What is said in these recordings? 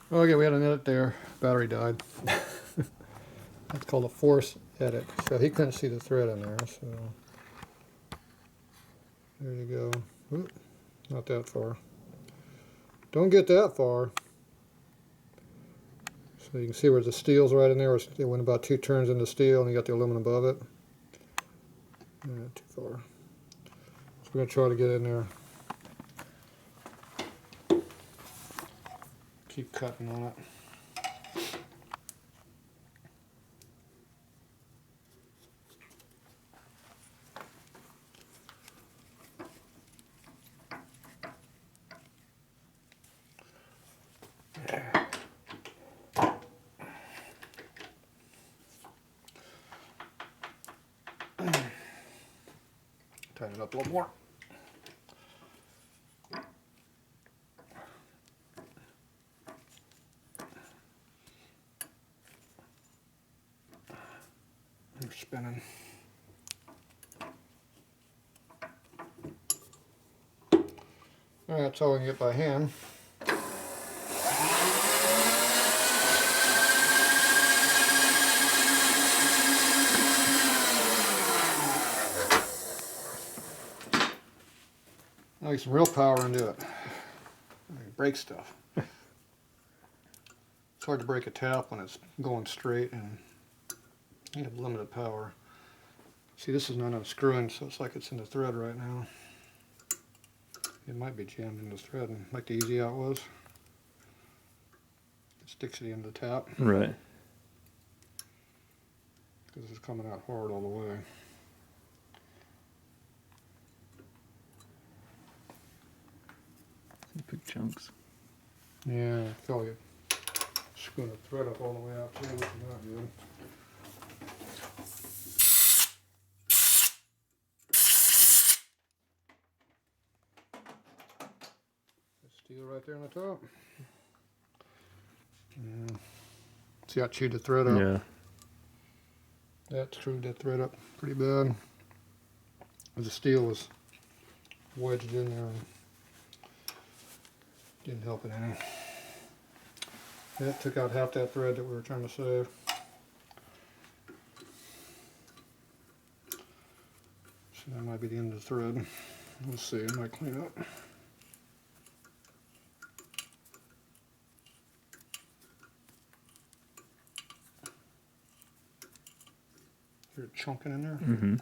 Okay, we had an edit there. Battery died. That's called a force edit. So he couldn't see the thread in there. So there you go. Oop, not that far. Don't get that far. So you can see where the steel's right in there. It went about 2 turns into steel, and you got the aluminum above it. Too far. So we're gonna try to get in there. Keep cutting on it. Tighten it up a little more. You're spinning. Alright, that's all we can get by hand. Now get some real power into it. Break stuff. It's hard to break a tap when it's going straight and you have limited power. See, this is not unscrewing, so it's like it's in the thread right now. It might be jammed in the thread, and like the easy out was. It sticks to the end of the tap. Right. Because it's coming out hard all the way. Big chunks. Yeah, I feel like screwing the thread up all the way out too, which is not good. Steel right there on the top. Yeah. See, I chewed the thread up. Yeah. That screwed that thread up pretty bad. The steel was wedged in there and didn't help it any. That took out half that thread that we were trying to save. So that might be the end of the thread. We'll see, I might clean up. Hear it chunking in there? Mm-hmm.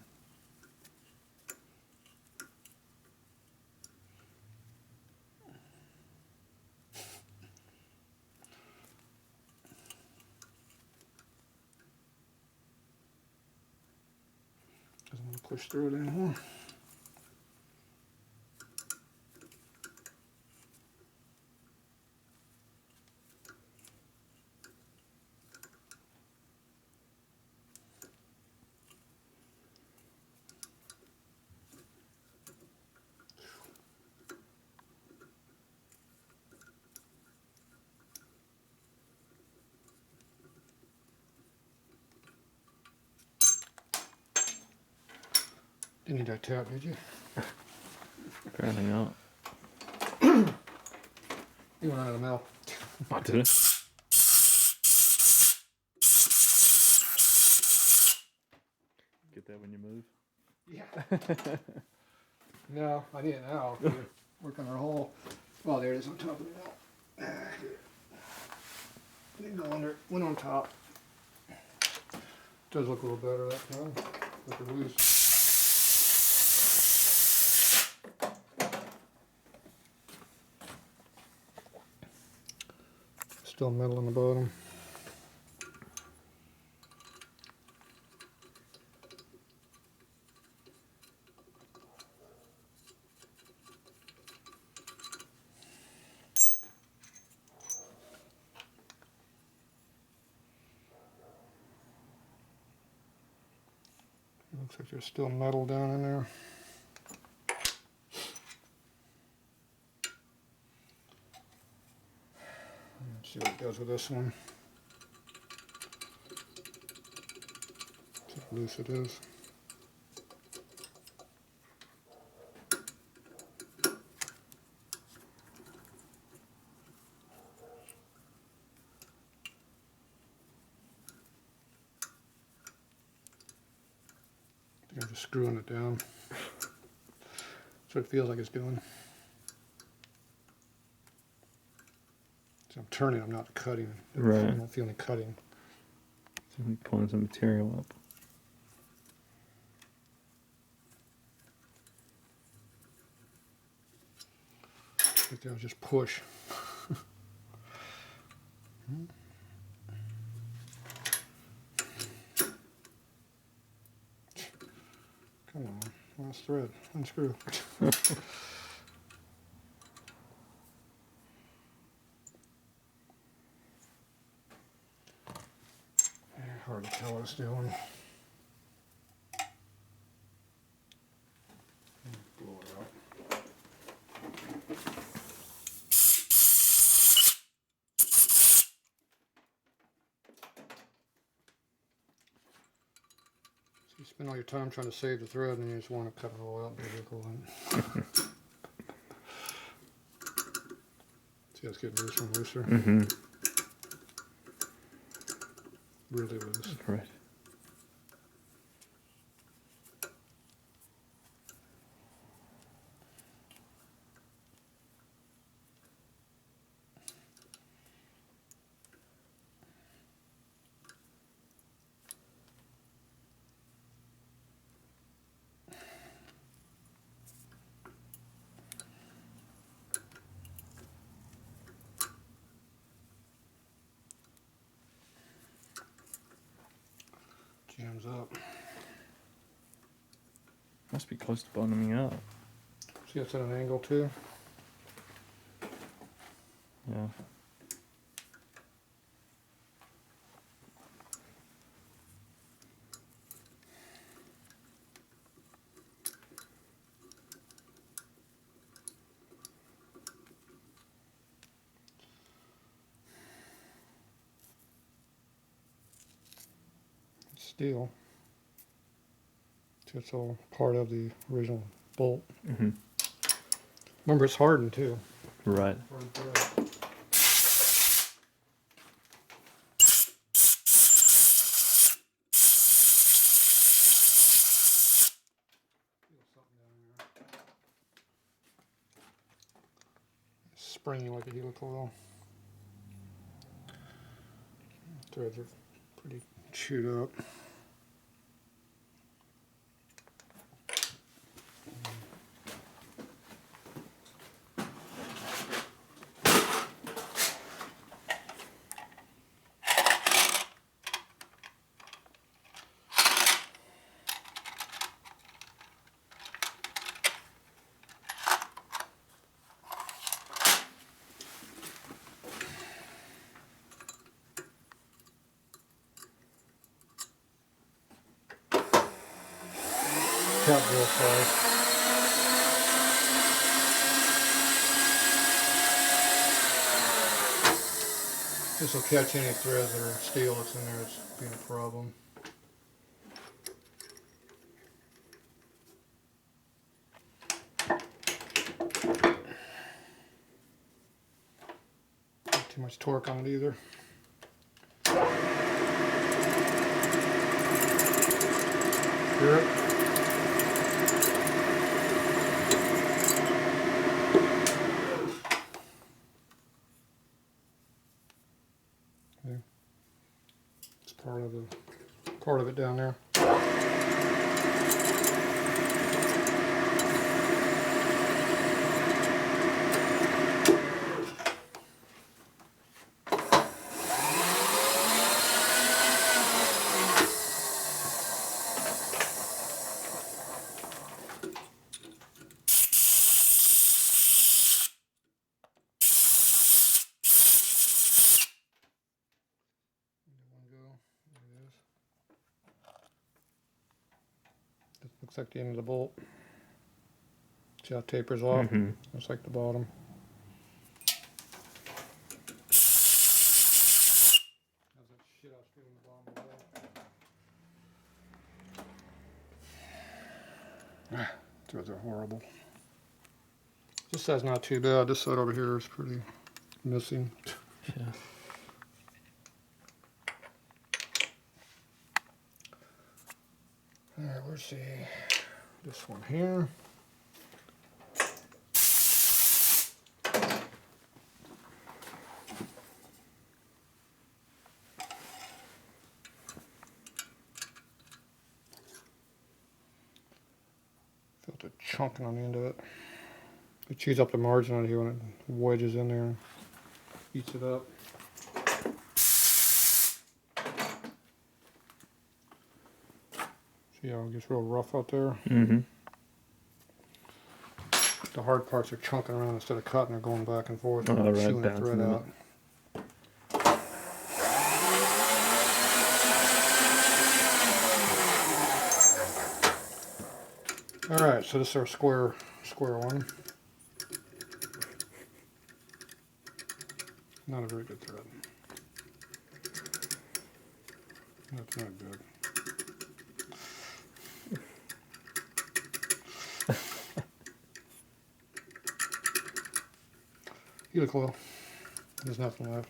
Doesn't want to push through it anymore. Didn't need that tap, did you? Apparently not. You went out of the milk. I did it. Get that when you move. Yeah. No, I need it now. We're working our hole. Well, there it is on top of the mill. Didn't go under, went on top. Does look a little better that time. Look it loose. Still metal on the bottom. Looks like there's still metal down in there. Let's see what it does with this one. See how loose it is. just screwing it down. That's what it feels like it's doing. So I'm turning, I'm not cutting. Right. I don't feel any cutting. So we're pulling some material up. Right there, just push. Come on, last thread, unscrew. Hard to tell what it's doing. Blow it out. So you spend all your time trying to save the thread and you just want to cut it all out and do it going. See, it's getting looser and looser. Mm-hmm. Really loose. Right. Jams up. Must be close to bottoming out. See, it's at an angle too. Yeah. Steel. So it's all part of the original bolt. Mm-hmm. Remember, it's hardened too. Right. Hard thread. Feel something down there. Springy like a helicoil. Threads are pretty chewed up. Cut real fast. This will catch any threads that are steel that's in there that's being a problem. Not too much torque on it either. Hear it? Yeah. It's part of it down there. Looks like the end of the bolt. See how it tapers off? Mm-hmm. Looks like the bottom. How's that shit I was feeling the bottom of the bolt? Threads are horrible. This side's not too bad. This side over here is pretty missing. Yeah. Alright, let's see. This one here. Felt it chunking on the end of it. It chews up the margin on here when it wedges in there and eats it up. See how it gets real rough out there? Mm-hmm. The hard parts are chunking around instead of cutting, they're going back and forth and Oh, right, chewing the bouncing thread in it. out. Alright, so this is our square one. Not a very good thread. That's not good. You look low. There's nothing left.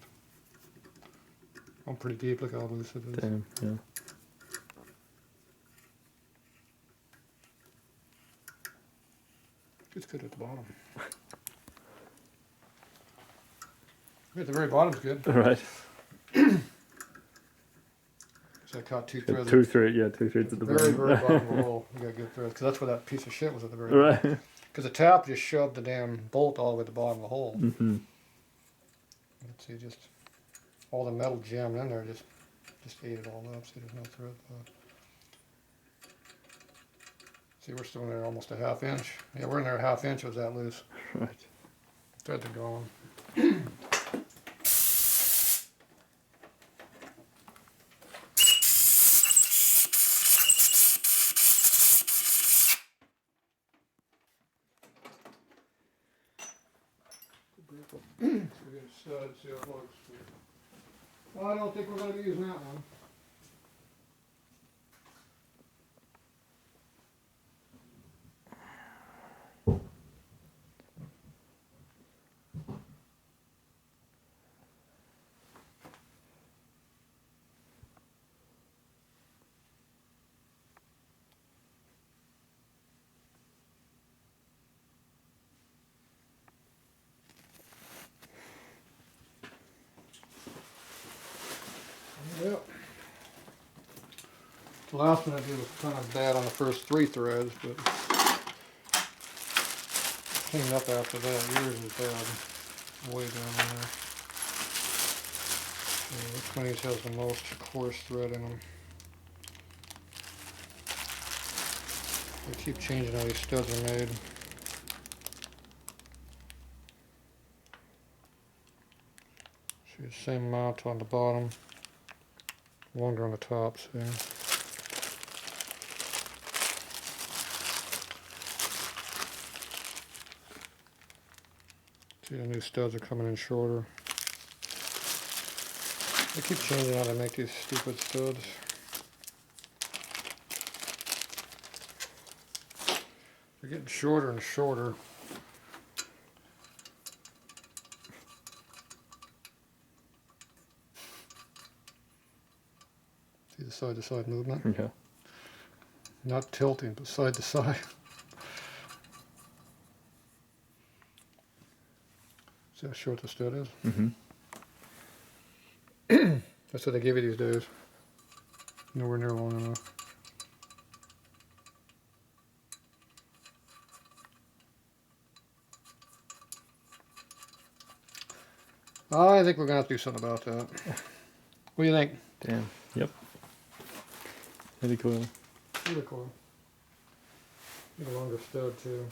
I'm pretty deep, look how loose it is. Damn, yeah. It's good at the bottom. At the very bottom's good. Right. So I caught two threads. Two threads at the very, bottom. very bottom of the hole. You got good threads, because that's where that piece of shit was at the very Right. bottom. Because the tap just shoved the damn bolt all the way to the bottom of the hole. Mm-hmm. Let's see, just all the metal jammed in there just ate it all up. See, there's no thread left. See, we're still in there almost a ½ inch. Yeah, we're in there a ½ inch. It was that loose. Right. Threads are gone. So we get a stud, see how it looks. Well, I don't think we're going to be using that one. Yep. The last one I did was kind of bad on the first 3 threads, but cleaned up after that. Yours is bad. Way down there. Yeah, this one has the most coarse thread in them. They keep changing how these studs are made. See the same amount on the bottom, longer on the top, see. See, the new studs are coming in shorter. They keep changing how they make these stupid studs. They're getting shorter and shorter. See the side-to-side movement? Yeah. Not tilting, but side to side. See how short the stud is? Mm-hmm. That's what they give you these days. Nowhere near long enough. I think we're going to have to do something about that. What do you think? Damn. Yep. Really cool. Really cool. Need a longer stud too.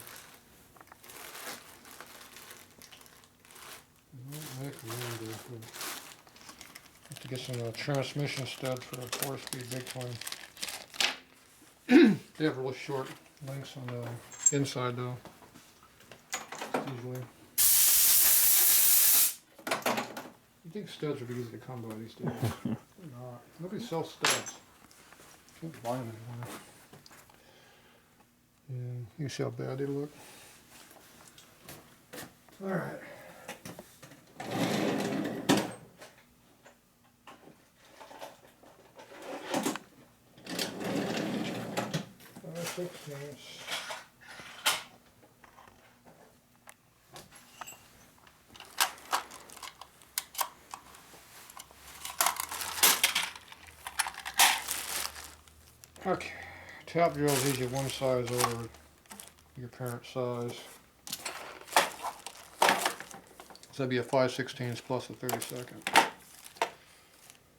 Have to get some transmission studs for the 4-speed big twin. They have really short lengths on the inside though. Usually. You think studs would be easy to come by these days? They're not. Nobody sells studs. Can't buy them anymore. Yeah, you can see how bad they look. All right. 5/16. Okay, tap drill is usually one size over your parent size. So that'd be a 5/16 plus a 32nd.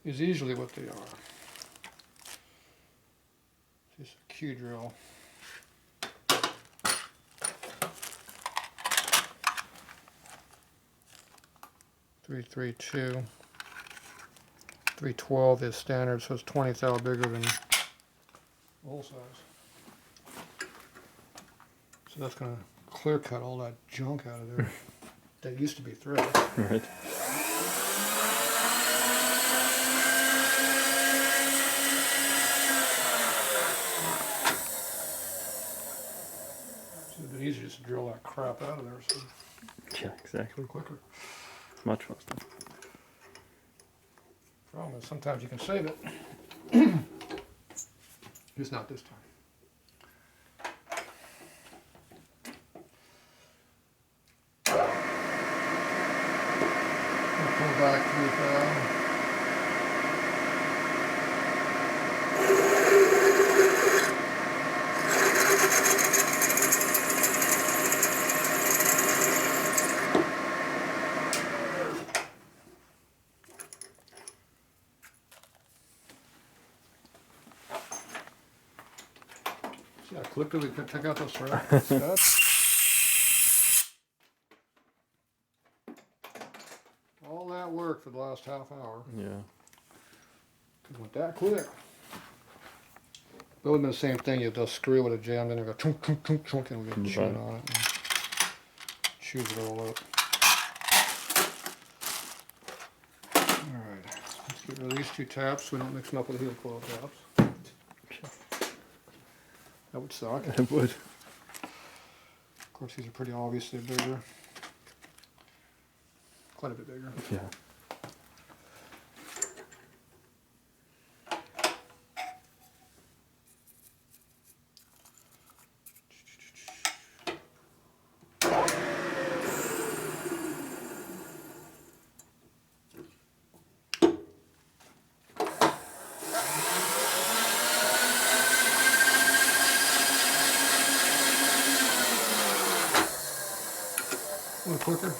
Is usually what they are. Just a Q drill. .332. 312 is standard, so it's 20 thou bigger than old size. So that's going to clear cut all that junk out of there that used to be thread. Right. It's a bit easier just to drill that crap out of there, so Yeah, exactly. quicker. Much faster. Problem is sometimes you can save it. Just not this time. I'll pull back 3 thou. See how quickly we could take out those studs? All that work for the last half hour. Yeah. It went that quick. It would have been the same thing. You'd just screw would have jammed in and go chunk, chunk, chunk, chunk, and we'd get chewing on it and chews it all up. Alright, let's get rid of these 2 taps so we don't mix them up with the heel coil taps. That would suck. It would. Of course, these are pretty obviously bigger. Quite a bit bigger. Yeah. A little quicker.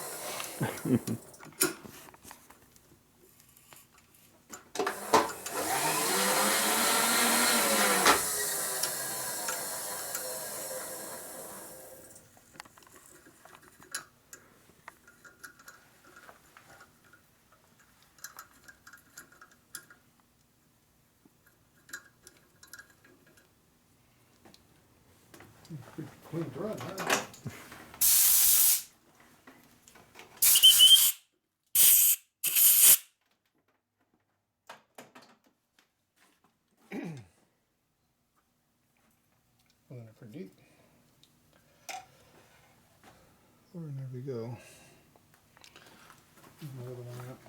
Pretty clean thread, huh? Well, then for deep. And there we go. Another one up.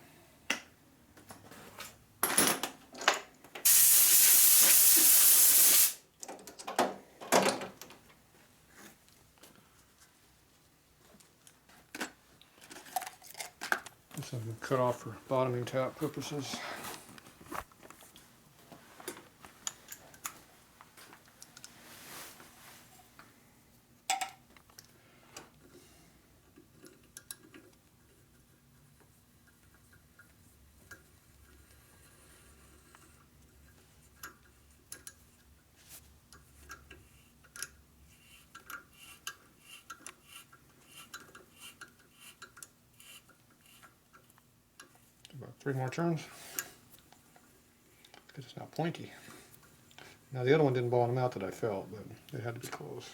This has been cut off for bottoming tap purposes. About 3 more turns. Because it's not pointy. Now the other one didn't bottom out that I felt, but it had to be close.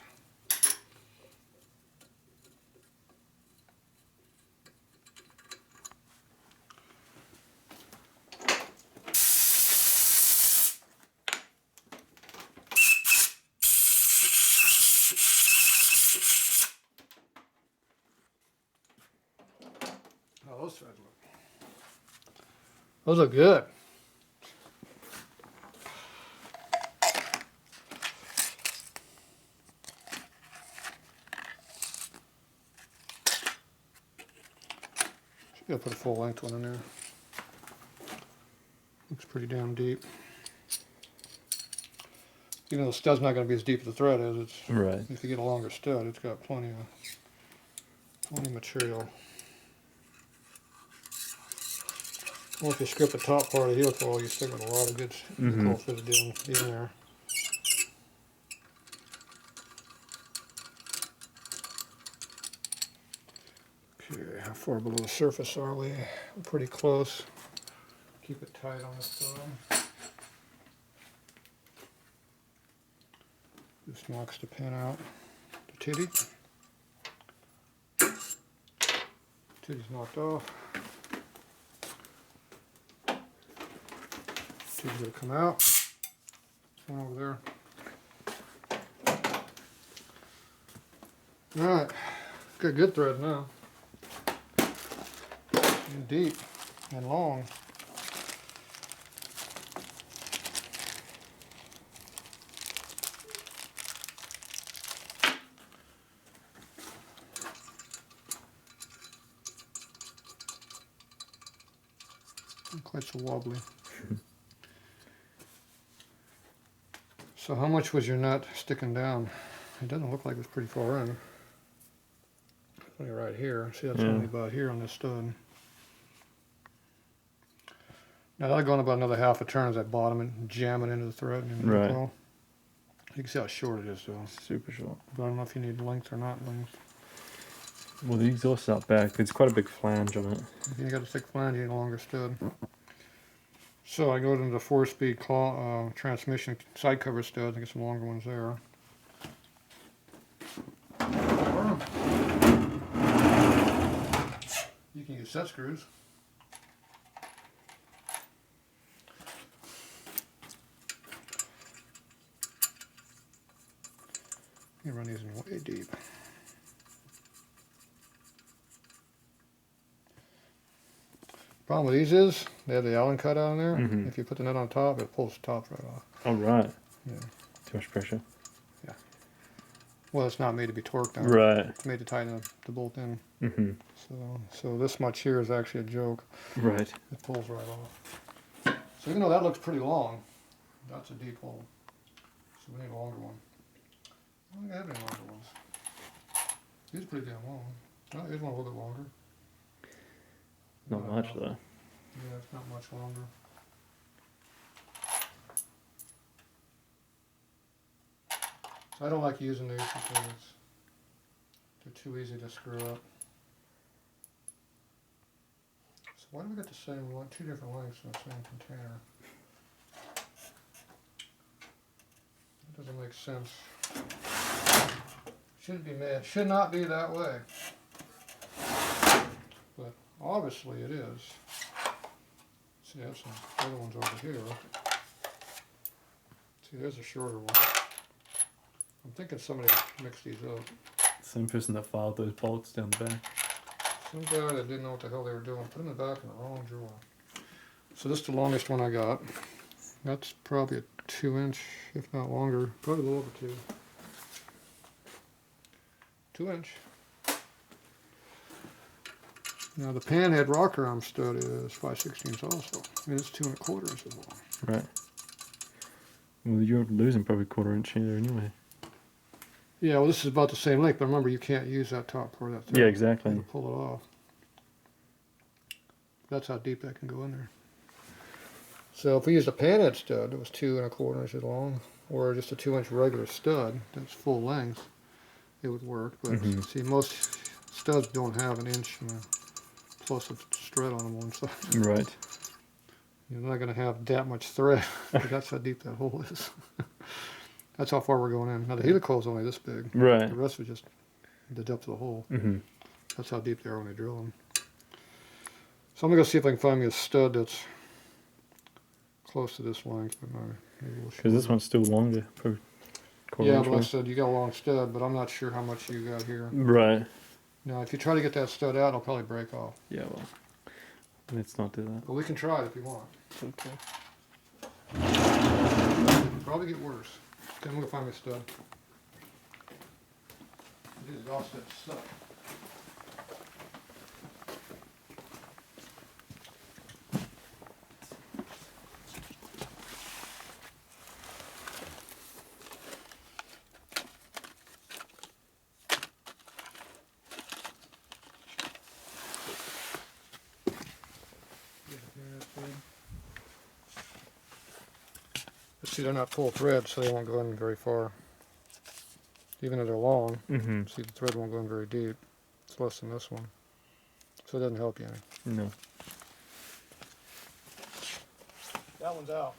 Oh, those threads look. Those look good. Should be able to put a full length one in there. Looks pretty damn deep. even though the stud's not going to be as deep as the thread is, it's Right. if you get a longer stud, it's got plenty of material. Well, if you strip the top part of the helical, you still got a lot of good helical fitted in there. Okay, how far below the surface are we? We're pretty close. Keep it tight on this thumb. Just knocks the pin out. The titty. Titty's knocked off. Titty's gonna come out. One over there. Alright. Got good thread now. And deep and long. Not quite so wobbly. So how much was your nut sticking down? It doesn't look like it was pretty far in. Only right here. See, that's only about here on this stud. Now that'll go in about another half a turn as I bottom and jam it into the thread. And Right. You can see how short it is though. Super short. But I don't know if you need length or not length. Well, the exhaust out back, there's quite a big flange on it. If you got a thick flange, you need a longer stud. So I go into the 4-speed transmission side cover studs and get some longer ones there. You can use set screws. You run these in way deep. Problem with these is they have the Allen cut out in there. If you put the nut on top, it pulls the top right off. Oh, right. Yeah. Too much pressure. Well, it's not made to be torqued down. Right. It's made to tighten the bolt in. So this much here is actually a joke. Right. It pulls right off. So even though that looks pretty long, that's a deep hole. So we need a longer one. I don't think I have any longer ones. These are pretty damn long. Oh, here's one a little bit longer. Not much, though. Yeah, it's not much longer. So I don't like using these because they're too easy to screw up. So why do we get the same one, two different lengths in the same container? That doesn't make sense. Should not be that way. But obviously it is. See, I have some other ones over here. See, there's a shorter one. I'm thinking somebody mixed these up. Same person that filed those bolts down the back. Some guy that didn't know what the hell they were doing. Put them back in the wrong drawer. So this is the longest one I got. That's probably a 2-inch, if not longer. Probably a little over 2. 2-inch. Now the panhead rocker arm stud is 5/16 also. I mean, it's 2 1/4 inches long. Right. Well, you're losing probably 1/4 inch here anyway. Yeah, well, this is about the same length, but remember, you can't use that top part of that thread. Yeah, exactly. To pull it off. That's how deep that can go in there. So if we used a panhead stud that was 2 1/4 inches long, or just a 2-inch regular stud that's full length, it would work. But see, most studs don't have an inch and a plus of thread on one side. Right. You're not going to have that much thread, because that's how deep that hole is. That's how far we're going in. Now the helical is only this big. Right. The rest is just the depth of the hole. That's how deep they are when they drill them. So I'm going to go see if I can find me a stud that's close to this length. Because this one's still longer. Probably 1/4 Yeah, inch but like I long. said, you got a long stud, but I'm not sure how much you got here. Right. Now, if you try to get that stud out, it'll probably break off. Yeah, well, let's not do that. But we can try it if you want. Okay. It'll probably get worse. Okay, I'm going to find me a stud. These is all set stuck. See, they're not full thread, so they won't go in very far. Even though they're long, Mm-hmm. see, the thread won't go in very deep. It's less than this one. So it doesn't help you any. No. That one's out.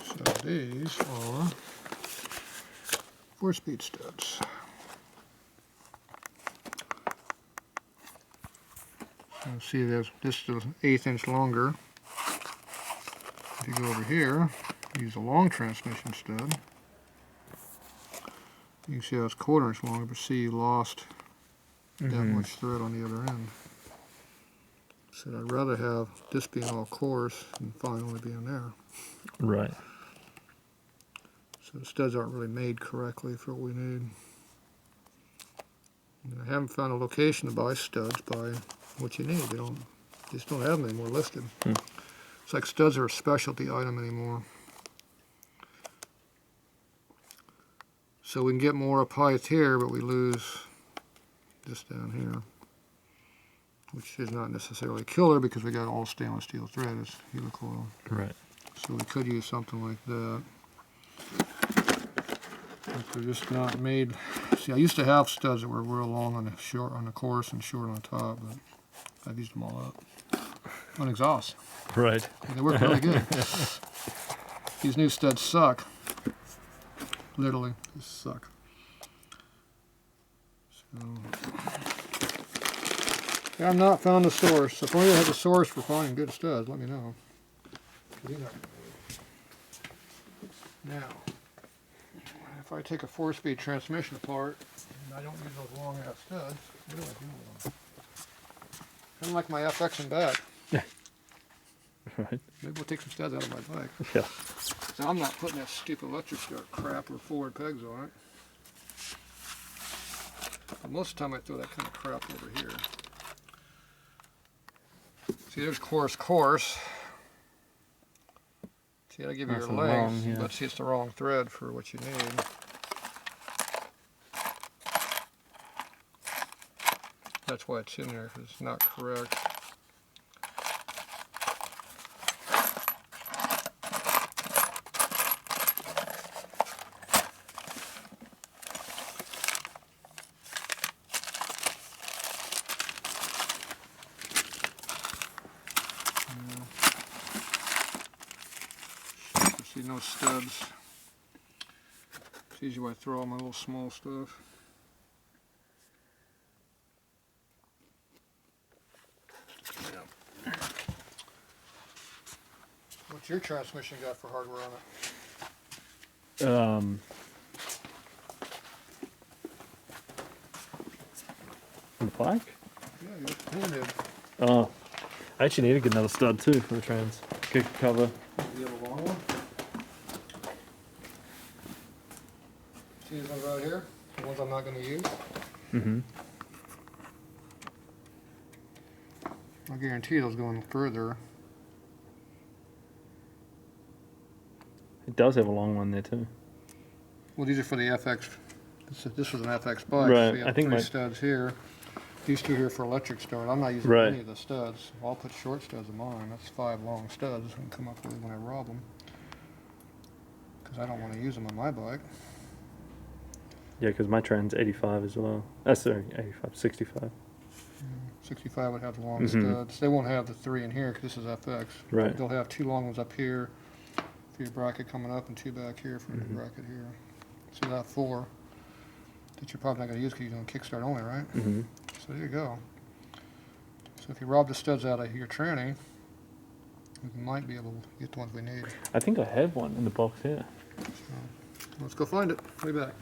So these are 4-speed studs. And see, this is an 1/8 inch longer. If you go over here, use a long transmission stud. You can see how it's 1/4 inch longer, but see, you lost that much thread on the other end. So I'd rather have this being all coarse and fine only being there. Right. So the studs aren't really made correctly for what we need. And I haven't found a location to buy studs by what you need. They just don't have them anymore listed. It's like studs are a specialty item anymore. So we can get more up height here, but we lose this down here, which is not necessarily a killer because we got all stainless steel thread as helicoil. Right. So we could use something like that. But they're just not made. See, I used to have studs that were real long on the course and short on top, but I've used them all up on exhaust. Right. And they work really good. These new studs suck. Literally, they suck. So, yeah, I've not found the source. If anyone has a source for finding good studs, let me know. Now, if I take a 4-speed transmission apart, and I don't use those long ass studs, what do I do with them? Kind of like my FX and back. Right. Maybe we'll take some studs out of my bike. Yeah. So I'm not putting that stupid electric start crap or forward pegs on it. But most of the time I throw that kind of crap over here. See, there's coarse. See, I give you That's your the length, wrong, yeah. but see, it's the wrong thread for what you need. That's why it's in there, because it's not correct. See, no studs. It's easy when I throw all my little small stuff. What's your transmission got for hardware on it? The bike? Yeah, you're handed. Oh, I actually need to get another stud too for the trans. Kick cover. Do you have a long one? See these ones right here? The ones I'm not going to use? Mm-hmm. I guarantee those going further. It does have a long one there too. Well, these are for the FX. This was an FX bike. Right, So you have I think 3 studs here. These 2 here for electric start. I'm not using Right. any of the studs. I'll put short studs of mine. That's 5 long studs I can come up with when I rob them. Because I don't want to use them on my bike. Yeah, because my trans 85 as well. Sorry, 85, 65. 65 would have the long Mhm. studs. They won't have the 3 in here because this is FX. Right. They'll have 2 long ones up here for your bracket coming up and 2 back here for your bracket here. So you'll have 4 that you're probably not going to use because you're doing kickstart only, right? Mm-hmm. So there you go. So if you rob the studs out of your tranny, we might be able to get the ones we need. I think I have one in the box here. So let's go find it. I'll be back.